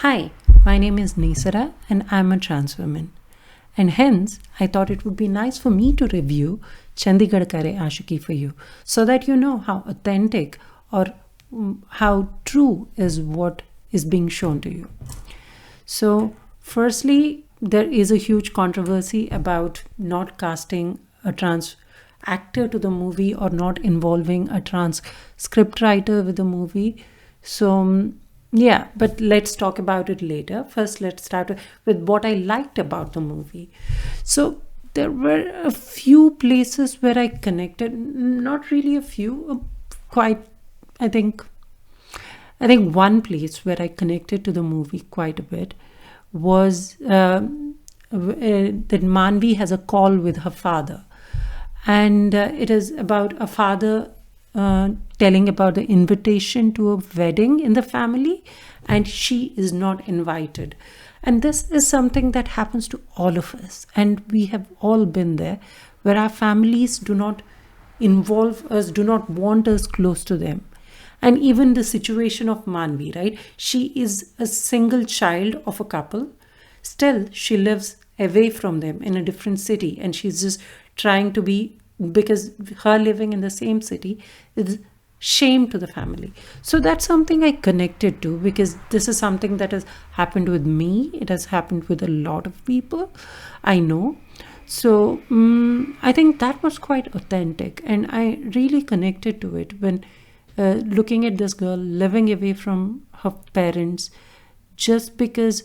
Hi, my name is Neysara and I'm a trans woman. And hence, I thought it would be nice for me to review Chandigarh Kare Aashiqui for you so that you know how authentic or how true is what is being shown to you. So, firstly, there is a huge controversy about not casting a trans actor to the movie or not involving a trans scriptwriter with the movie. Yeah, but let's talk about it later. First, let's start with what I liked about the movie. So, there were a few places where I connected, not really a few, quite, I think I think one place where I connected to the movie quite a bit was that Manvi has a call with her father, and it is about a father telling about the invitation to a wedding in the family, and she is not invited. And this is something that happens to all of us, and we have all been there, where our families do not involve us, do not want us close to them. And even the situation of Manvi, right? She is a single child of a couple. Still, she lives away from them in a different city, and she's just trying to be, because her living in the same city is shame to the family. So that's something I connected to, because this is something that has happened with me. It has happened with a lot of people I know. So I think that was quite authentic, and I really connected to it when looking at this girl living away from her parents just because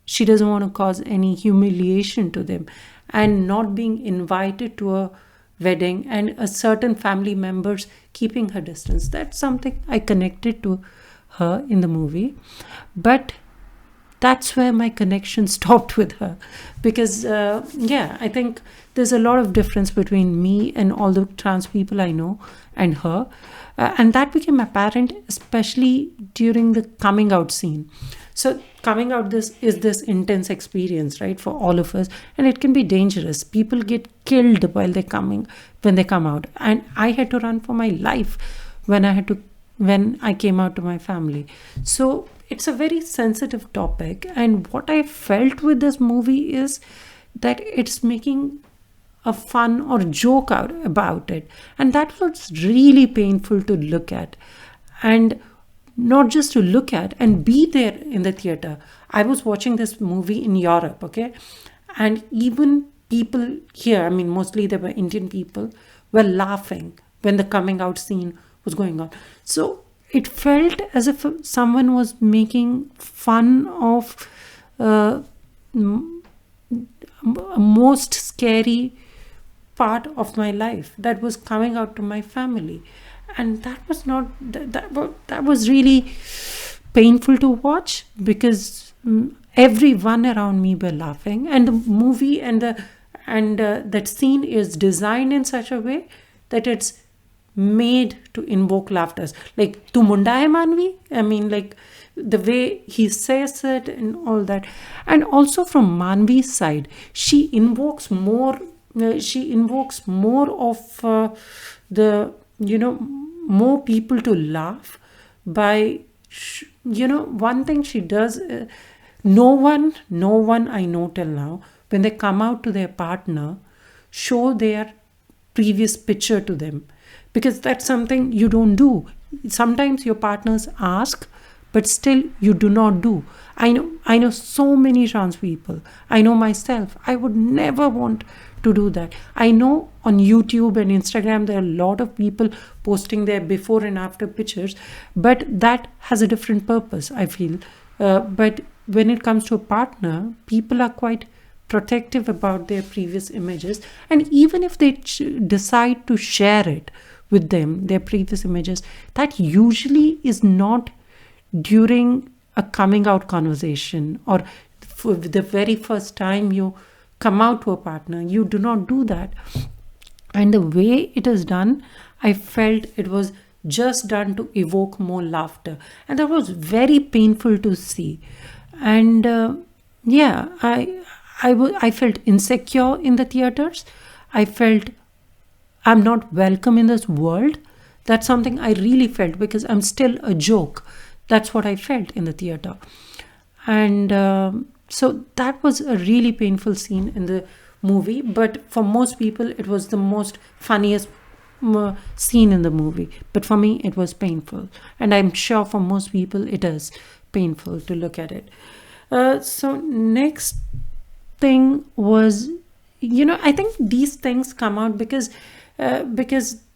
she doesn't want to cause any humiliation to them, and not being invited to a wedding, and a certain family members keeping her distance. That's something I connected to her in the movie. But that's where my connection stopped with her, because yeah, I think there's a lot of difference between me and all the trans people I know and her. And that became apparent especially during the coming out scene. So coming out this is this intense experience, right, for all of us, and it can be dangerous. People get killed while they're coming when they come out, and I had to run for my life when I came out to my family. So it's a very sensitive topic, and what I felt with this movie is that it's making a fun or joke out about it, and that was really painful to look at. And not just to look at and be there in the theater. I was watching this movie in Europe, okay, and even people here, I mean mostly they were Indian people, were laughing when the coming out scene was going on. So it felt as if someone was making fun of a most scary part of my life that was coming out to my family. And that was not that was really painful to watch, because everyone around me were laughing, and the movie and that scene is designed in such a way that it's made to invoke laughter. Like, tu munda hai Manvi? I mean, like, the way he says it and all that. And also from Manvi's side, she invokes more of the, more people to laugh by, one thing she does, no one I know till now, when they come out to their partner, show their previous picture to them, because that's something you don't do. Sometimes your partners ask, but still you do not do. I know so many trans people. I know myself. I would never want to do that. I know on YouTube and Instagram there are a lot of people posting their before and after pictures, but that has a different purpose, I feel. But when it comes to a partner, people are quite protective about their previous images, and even if they decide to share it with them, their previous images, that usually is not during a coming out conversation, or for the very first time you come out to a partner. You do not do that. And the way it is done, I felt it was just done to evoke more laughter, and that was very painful to see. And yeah, I felt insecure in the theaters. I felt I'm not welcome in this world. That's something I really felt, because I'm still a joke. That's what I felt in the theater. And so that was a really painful scene in the movie, but for most people it was the most funniest scene in the movie, but for me it was painful, and I'm sure for most people it is painful to look at it. So next thing was, I think these things come out because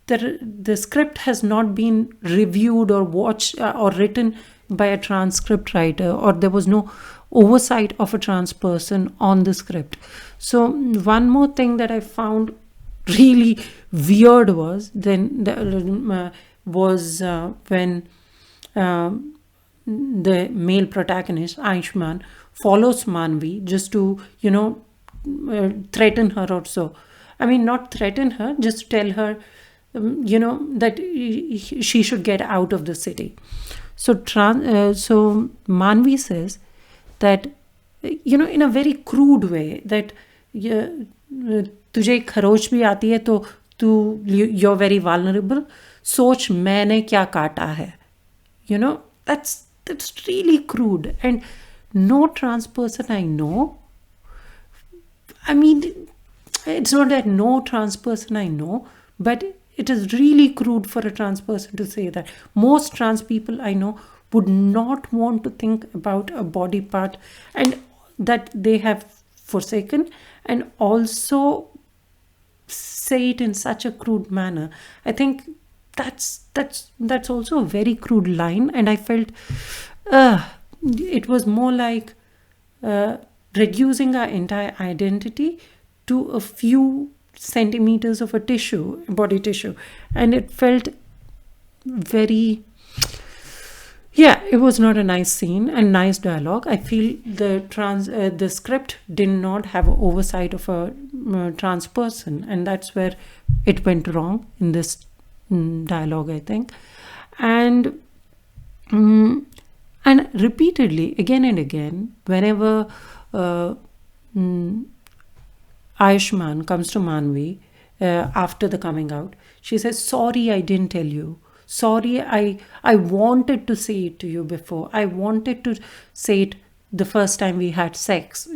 the script has not been reviewed or watched or written by a transcript writer, or there was no oversight of a trans person on the script. So one more thing that I found really weird was when the male protagonist Ayushman follows Manvi just to threaten her or so. I mean, not threaten her, just tell her that she should get out of the city. So so Manvi says that in a very crude way that तुझे खरोच भी आती है तो you're very vulnerable, सोच मैंने क्या काटा है. That's really crude, and no trans person I know, I mean, it's not that no trans person I know, but it is really crude for a trans person to say that. Most trans people I know would not want to think about a body part and that they have forsaken, and also say it in such a crude manner. I think that's also a very crude line, and I felt it was more like reducing our entire identity to a few centimeters of a body tissue, and it felt very, it was not a nice scene and nice dialogue. I feel the script did not have oversight of a trans person, and that's where it went wrong in this dialogue, I think. And repeatedly, again and again, whenever Ayushman comes to Manvi after the coming out, she says, sorry, I didn't tell you. Sorry, I wanted to say it to you before. I wanted to say it the first time we had sex.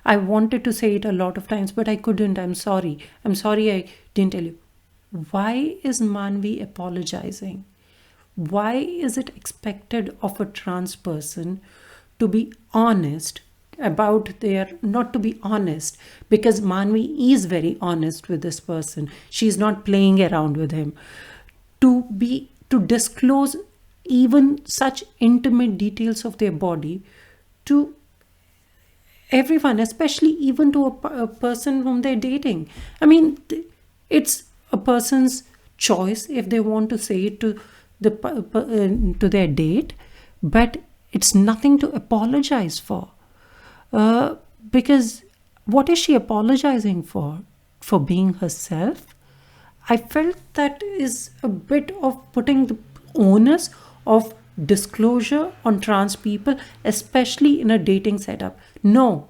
I wanted to say it a lot of times, but I couldn't. I'm sorry. I'm sorry I didn't tell you. Why is Manvi apologizing? Why is it expected of a trans person to be honest about not to be honest? Because Manvi is very honest with this person. She's not playing around with him. To disclose even such intimate details of their body to everyone, especially even to a person whom they're dating. I mean, it's a person's choice if they want to say it to their date, but it's nothing to apologize for. Because what is she apologizing for? For being herself? I felt that is a bit of putting the onus of disclosure on trans people, especially in a dating setup. No.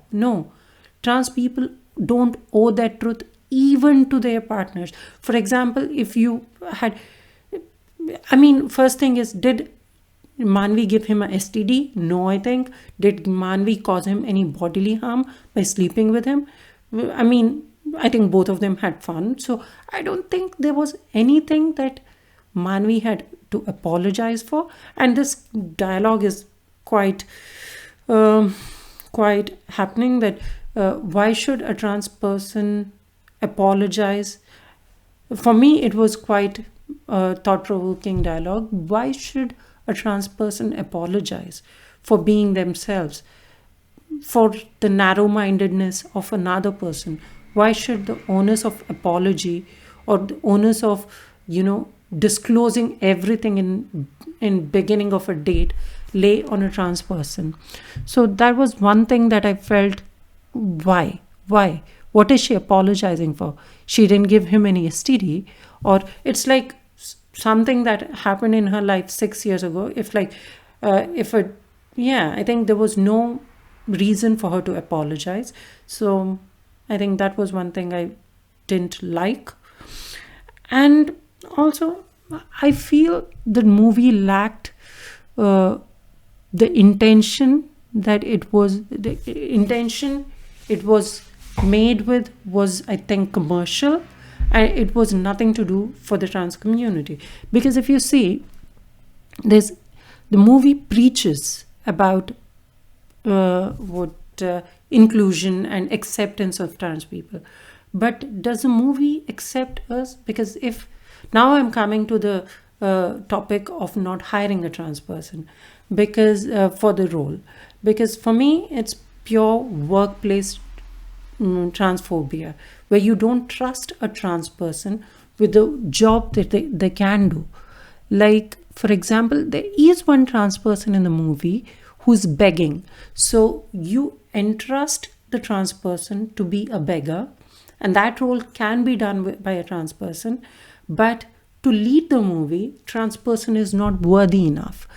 Trans people don't owe that truth even to their partners. For example, if you had, first thing is, did Manvi give him a STD? No, I think. Did Manvi cause him any bodily harm by sleeping with him? I think both of them had fun. So I don't think there was anything that Manvi had to apologize for. And this dialogue is quite happening that why should a trans person apologize? For me, it was quite thought-provoking dialogue. Why should a trans person apologize for being themselves, for the narrow-mindedness of another person? Why should the onus of apology or the onus of disclosing everything in beginning of a date lay on a trans person? So that was one thing that I felt, why? What is she apologizing for? She didn't give him any STD, or it's like something that happened in her life 6 years ago. I think there was no reason for her to apologize. So I think that was one thing I didn't like. And also, I feel the movie lacked the intention that it was the intention it was made with was, I think, commercial, and it was nothing to do for the trans community. Because if you see, there's the movie preaches about what inclusion and acceptance of trans people, but does the movie accept us? Because if now I'm coming to the topic of not hiring a trans person because for the role, because for me it's pure workplace transphobia, where you don't trust a trans person with the job that they can do. Like, for example, there is one trans person in the movie who's begging. So you entrust the trans person to be a beggar, and that role can be done by a trans person. But to lead the movie, trans person is not worthy enough.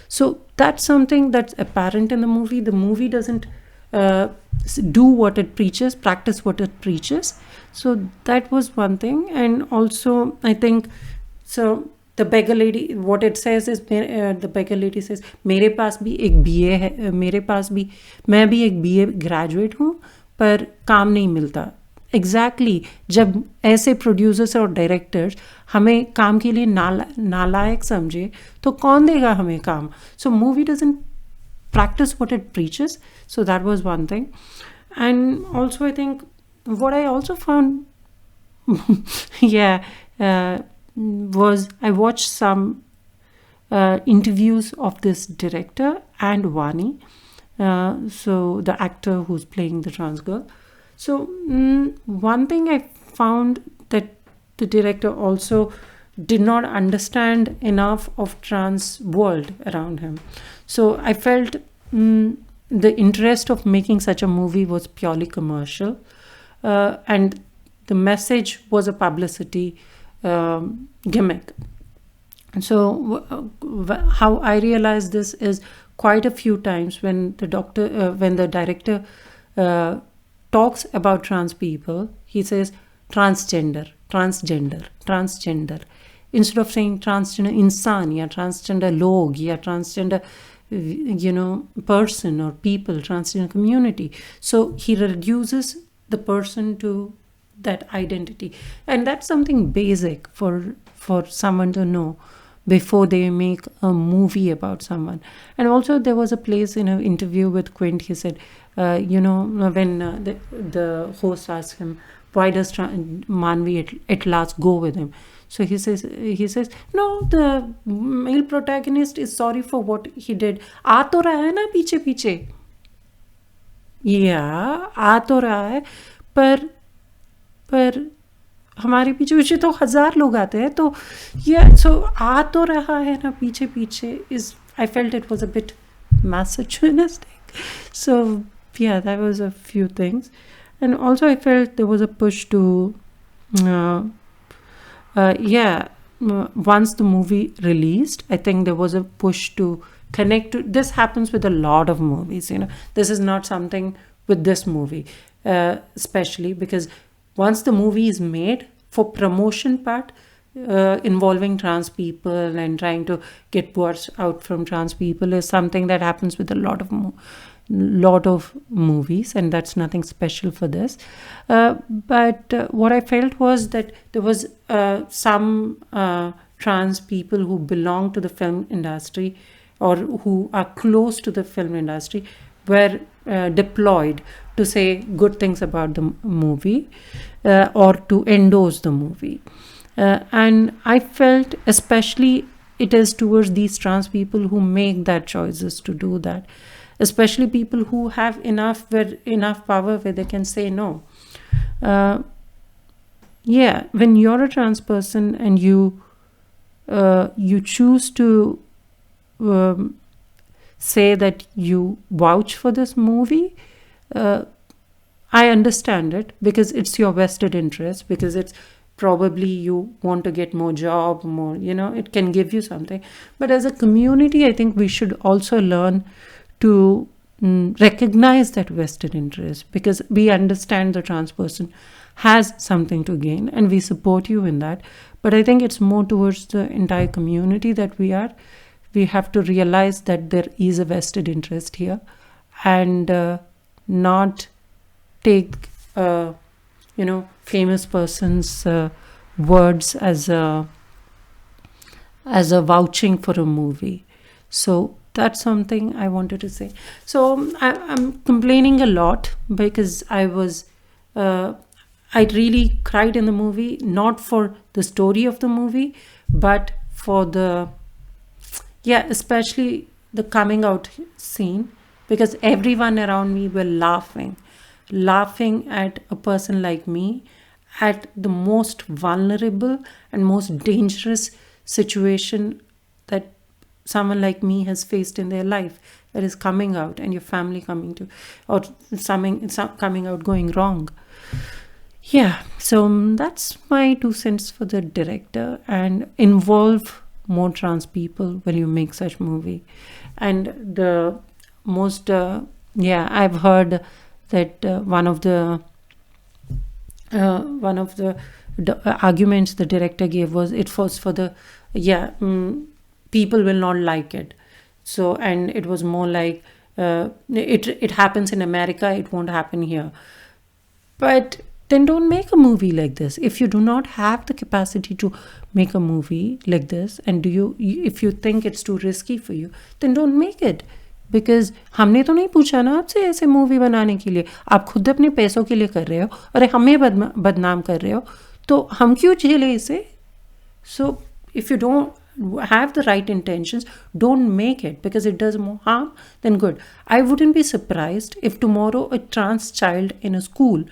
So that's something that's apparent in the movie. The movie doesn't do what it preaches, practice what it preaches. So that was one thing. And also, I think, so the beggar lady, what it says is, the beggar lady says, मेरे पास भी एक BA है, मेरे पास भी, मैं भी एक BA graduate हूँ, पर काम नहीं मिलता. एग्जैक्टली जब ऐसे प्रोड्यूसर्स और डायरेक्टर्स हमें काम के लिए नालायक समझे, तो कौन देगा हमें काम? सो movie doesn't practice what it preaches. So that was one thing. And also, I think what I also found was I watched some interviews of this director and Vani, so the actor who's playing the trans girl. So one thing I found that the director also did not understand enough of trans world around him. So I felt the interest of making such a movie was purely commercial, and the message was a publicity gimmick. So how I realized this is quite a few times when the director talks about trans people, he says transgender, transgender, transgender. Instead of saying transgender insan, ya transgender log, ya transgender, person or people, transgender community. So he reduces the person to that identity. And that's something basic for someone to know before they make a movie about someone. And also there was a place in an interview with Quint, he said, when the host asked him, why does Manvi at last go with him? So he says, no, the male protagonist is sorry for what he did. आ तो रहा है ना पीछे पीछे. Yeah, आ तो रहा है, पर हमारे पीछे पीछे तो 1000 लोग आते हैं. तो so आ तो रहा है ना पीछे पीछे is, I felt it was a bit misogynistic. So yeah, that was a few things. And also I felt there was a push to once the movie released, I think there was a push to connect to, this happens with a lot of movies, this is not something with this movie, especially because once the movie is made, for promotion part, involving trans people and trying to get words out from trans people is something that happens with a lot of movies, and that's nothing special for this. But what I felt was that there was some trans people who belong to the film industry or who are close to the film industry were deployed to say good things about the movie or to endorse the movie. And I felt especially it is towards these trans people who make that choices to do that, especially people who have enough power where they can say no. When you're a trans person and you choose to say that you vouch for this movie, I understand it because it's your vested interest, because it's probably you want to get more job, more, it can give you something. But as a community, I think we should also learn to recognize that vested interest, because we understand the trans person has something to gain and we support you in that. But I think it's more towards the entire community that we have to realize that there is a vested interest here, and not take famous person's words as a vouching for a movie. So that's something I wanted to say. So I'm complaining a lot because I really cried in the movie, not for the story of the movie, but for especially the coming out scene, because everyone around me were laughing at a person like me at the most vulnerable and most dangerous situation that someone like me has faced in their life, that is coming out and your family coming out going wrong. Yeah, so that's my 2 cents for the director, and involve more trans people when you make such movie. And the most I've heard that one of the arguments the director gave was it was for the people will not like it. So, and it was more like it happens in America, it won't happen here. But then don't make a movie like this. If you do not have the capacity to make a movie like this, and if you think it's too risky for you, then don't make it. Because हमने तो नहीं पूछा ना आपसे ऐसे movie बनाने के लिए, आप खुद अपने पैसों के लिए कर रहे हो और हमें बदनाम कर रहे हो, तो हम क्यों झेले इसे? So if you don't have the right intentions, don't make it, because it does more harm than good. I wouldn't be surprised if tomorrow a trans child in a school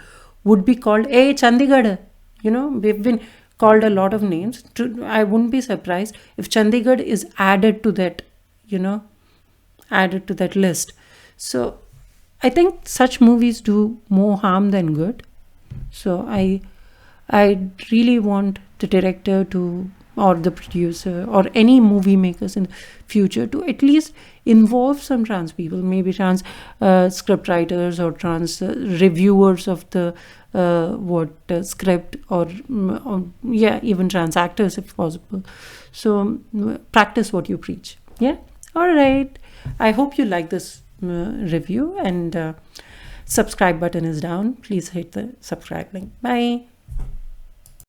would be called, hey Chandigarh, we've been called a lot of names. I wouldn't be surprised if Chandigarh is added to that, added to that list. So I think such movies do more harm than good. So I really want the director to, or the producer, or any movie makers in the future, to at least involve some trans people, maybe trans script writers or trans reviewers of the script, or even trans actors if possible. So practice what you preach. Yeah. All right. I hope you like this review, and subscribe button is down. Please hit the subscribe link. Bye.